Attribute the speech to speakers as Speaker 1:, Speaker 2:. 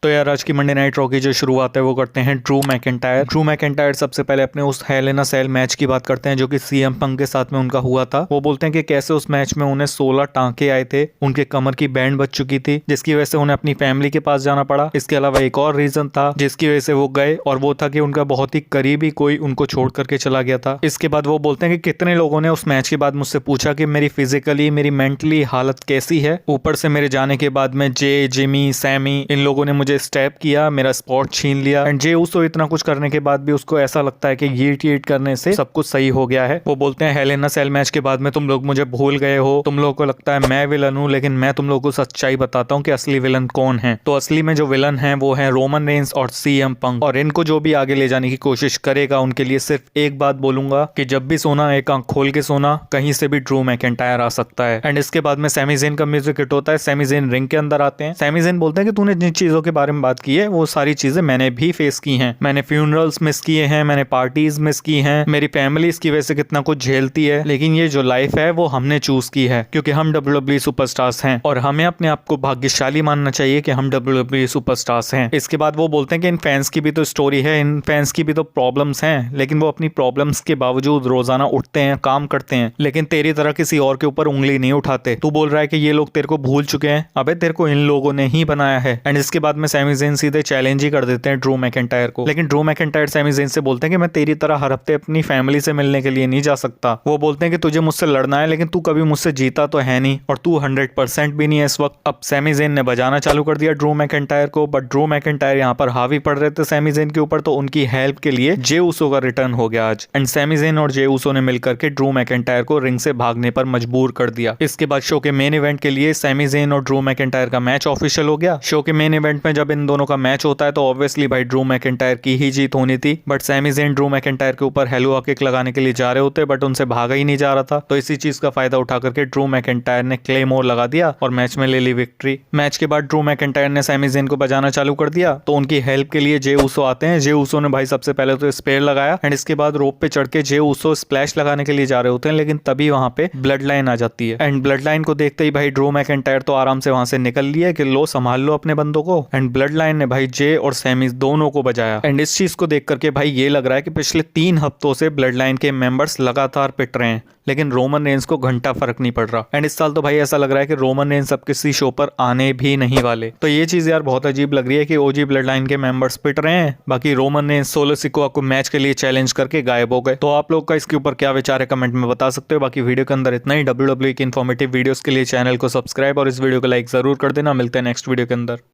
Speaker 1: तो यार आज की मंडे नाइट रॉ की जो शुरुआत है वो करते हैं ड्रू मैकिंटायर। ड्रू मैकिंटायर सबसे पहले अपने उस हेल इन अ सेल मैच की बात करते हैं जो कि सीएम पंक के साथ में उनका हुआ था। वो बोलते हैं कि कैसे उस मैच में उन्हें 16 टांके आए थे, उनके कमर की बैंड बच चुकी थी जिसकी वजह से उन्हें अपनी फैमिली के पास जाना पड़ा। इसके अलावा एक और रीजन था जिसकी वजह से वो गए और वो था कि उनका बहुत ही करीबी कोई उनको छोड़ करके चला गया था। इसके बाद वो बोलते हैं कि कितने लोगों ने उस मैच के बाद मुझसे पूछा कि मेरी फिजिकली मेरी मेंटली हालत कैसी है। ऊपर से मेरे जाने के बाद में जे, जिमी, सैमी इन लोगों ने मुझे स्टेप किया, मेरा स्पॉट छीन लिया। एंड जे उसो इतना कुछ करने के बाद भी उसको ऐसा लगता है कि ईट करने से सब कुछ सही हो गया है। वो बोलते हैं हेल इन अ सेल मैच के बाद में तुम लोग मुझे भूल गए हो, तुम लोगों को लगता है मैं विलन हूँ, लेकिन मैं तुम लोगों को सच्चाई बताता हूँ कि असली विलन कौन है। तो असली में जो विलन है वो है रोमन रेंस और सीएम पंक। और इनको जो भी आगे ले जाने की कोशिश करेगा उनके लिए सिर्फ एक बात बोलूंगा कि जब भी सोना एक आंख खोल के सोना, कहीं से भी ड्रू मैकिंटायर आ सकता है। एंड इसके बाद में सैमी ज़ेन का म्यूजिक हिट होता है। सैमी ज़ेन रिंग के अंदर आते हैं। सैमी ज़ेन बोलते हैं कि तूने जिन चीजों के बारे में बात की है वो सारी चीजें मैंने भी फेस की हैं। मैंने फ्यूनरल्स मिस किए हैं, मैंने पार्टीज मिस की हैं, मेरी फैमिली इसकी वजह से कितना कुछ झेलती है, लेकिन ये जो लाइफ है वो हमने चूज की है क्योंकि हम WWE सुपरस्टार्स हैं और हमें अपने आप को भाग्यशाली मानना चाहिए कि हम WWE सुपरस्टार्स हैं। इसके बाद वो बोलते हैं कि इन फैंस की भी तो स्टोरी है, इन फैंस की भी तो प्रॉब्लम्स हैं, लेकिन वो अपनी प्रॉब्लम्स के बावजूद रोजाना उठते हैं, काम करते हैं, लेकिन तेरी तरह किसी और के ऊपर उंगली नहीं उठाते। तू बोल रहा है कि ये लोग तेरे को भूल चुके हैं, अबे तेरे को इन लोगों ने ही बनाया है। एंड इसके बाद में सैमी ज़ेन सीधे चैलेंज ही कर देते हैं ड्रू मैकिंटायर को। लेकिन ड्रू मैकिंटायर सैमी ज़ेन से बोलते हैं कि मैं तेरी तरह हर हफ्ते अपनी फैमिली से मिलने के लिए नहीं जा सकता। वो बोलते हैं कि तुझे मुझसे लड़ना है लेकिन तू कभी मुझसे जीता तो है नहीं और तू 100% भी नहीं है इस वक्त। अब सैमी ज़ेन ने बजाना चालू कर दिया ड्रू मैकिंटायर को, बट ड्रू मैकिंटायर यहाँ पर हावी पड़ रहे थे सैमी ज़ेन के ऊपर, तो उनकी हेल्प के लिए जे उसो का रिटर्न हो गया आज। एंड सैमी ज़ेन और जे उसो ने मिलकर के ड्रू मैकिंटायर को रिंग से भागने पर मजबूर कर दिया। इसके बाद शो के मेन इवेंट के लिए सैमी ज़ेन और ड्रू मैकिंटायर का मैच ऑफिशियल हो गया। शो के मेन इवेंट में जब इन दोनों का मैच होता है तो ऑब्वियसली भाई ड्रू मैकिंटायर की ही जीत होनी थी, but Sami Zayn Drew McIntyre के ऊपर हेलुआ किक लगाने के लिए जा रहे होते बट उनसे भागा ही नहीं जा रहा था। तो इसी चीज का फायदा उठा करके ड्रू मैकिंटायर ने क्लेमोर लगा दिया और मैच में ले ली विक्ट्री। मैच के बाद ड्रू मैकिंटायर ने सैमी ज़ेन को बजाना चालू कर दिया तो उनकी हेल्प के लिए जे उसो आते हैं। जे उसो ने भाई सबसे पहले तो स्पेयर लगाया एंड इसके बाद रोप पे चढ़ के जे उसो स्प्लैश लगाने के लिए जा रहे होते हैं, लेकिन तभी वहां पे ब्लड लाइन आ जाती है। एंड ब्लड लाइन को देखते ही भाई ड्रू मैकिंटायर तो आराम से वहां से निकल लिया कि लो संभाल लो अपने बंदों को। एंड ब्लड लाइन ने भाई जे और सैमी दोनों को बजाया। एंड इस चीज को देख करके भाई ये लग रहा है कि पिछले 3 हफ्तों से ब्लड लाइन के मेंबर्स लगातार पिट रहे हैं, लेकिन रोमन रेंस को घंटा फर्क नहीं पड़ रहा। एंड इस साल तो भाई ऐसा लग रहा है कि रोमन रेंस अब किसी शो पर आने भी नहीं वाले। तो ये चीज यार बहुत अजीब लग रही है कि ओजी ब्लड लाइन के मेंबर्स पिट रहे हैं, बाकी रोमन रेंस सोलो सिकोआ को मैच के लिए चैलेंज करके गायब हो गए। तो आप लोग का इसके ऊपर क्या विचार है कमेंट में बता सकते हो। बाकी वीडियो के अंदर इतना ही। WWE की इन्फॉर्मेटिव वीडियोस के लिए चैनल को सब्सक्राइब और इस वीडियो को लाइक जरूर कर देना। मिलते हैं नेक्स्ट वीडियो के अंदर।